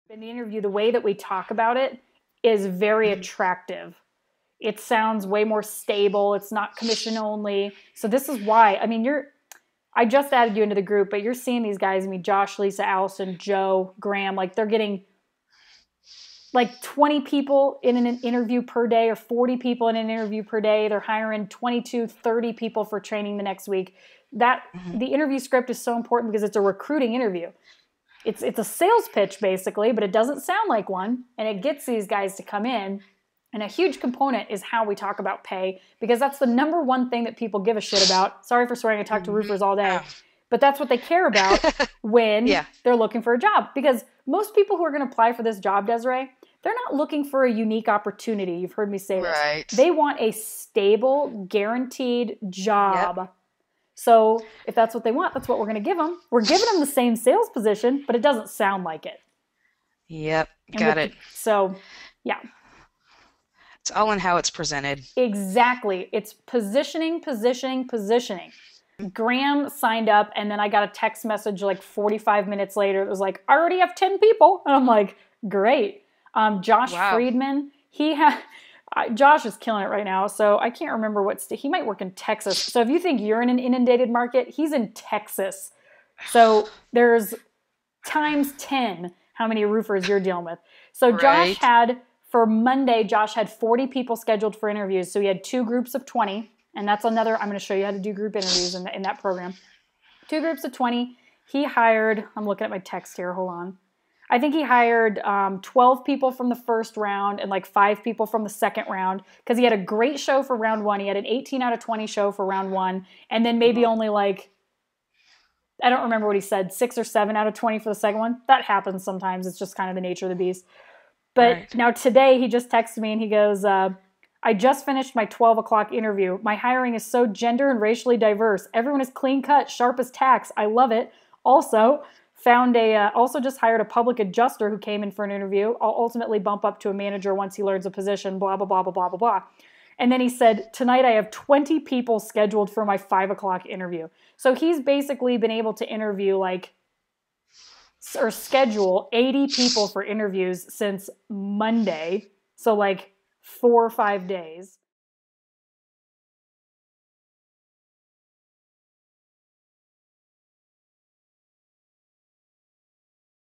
In the interview, the way that we talk about it is very attractive. It sounds way more stable. It's not commission only. So this is why, I mean, I just added you into the group, but you're seeing these guys, I mean, Josh, Lisa, Allison, Joe, Graham, like they're getting like 20 people in an interview per day or 40 people in an interview per day. They're hiring 22, 30 people for training the next week. The interview script is so important because it's a recruiting interview. It's a sales pitch basically, but it doesn't sound like one, and it gets these guys to come in. And a huge component is how we talk about pay, because that's the number one thing that people give a shit about. Sorry for swearing, I talk to roofers all day. But that's what they care about when they're looking for a job. Because most people who are going to apply for this job, Desiree, they're not looking for a unique opportunity. You've heard me say this. Right. They want a stable, guaranteed job. Yep. So if that's what they want, that's what we're going to give them. We're giving them the same sales position, but it doesn't sound like it. Yep, got it. So, yeah. It's all in how it's presented. Exactly. It's positioning. Graham signed up, and then I got a text message like 45 minutes later. It was like, I already have 10 people. And I'm like, great. Josh Friedman, Josh is killing it right now. So I can't remember what state. He might work in Texas. So if you think you're in an inundated market, he's in Texas. So there's times 10 how many roofers you're dealing with. So Josh for Monday, Josh had 40 people scheduled for interviews. So he had 2 groups of 20. And that's another, I'm going to show you how to do group interviews in that program. 2 groups of 20. He hired, I'm looking at my text here, hold on. I think he hired 12 people from the first round and like 5 people from the second round, because he had a great show for round 1. He had an 18 out of 20 show for round 1. And then maybe only like, I don't remember what he said, 6 or 7 out of 20 for the second one. That happens sometimes. It's just kind of the nature of the beast. But now today he just texted me and he goes, I just finished my 12 o'clock interview. My hiring is so gender and racially diverse. Everyone is clean cut, sharp as tacks. I love it. Also just hired a public adjuster who came in for an interview. I'll ultimately bump up to a manager once he learns a position, blah, blah, blah, blah, blah, blah, blah. And then he said, tonight I have 20 people scheduled for my 5 o'clock interview. So he's basically been able to interview or schedule 80 people for interviews since Monday. So like 4 or 5 days.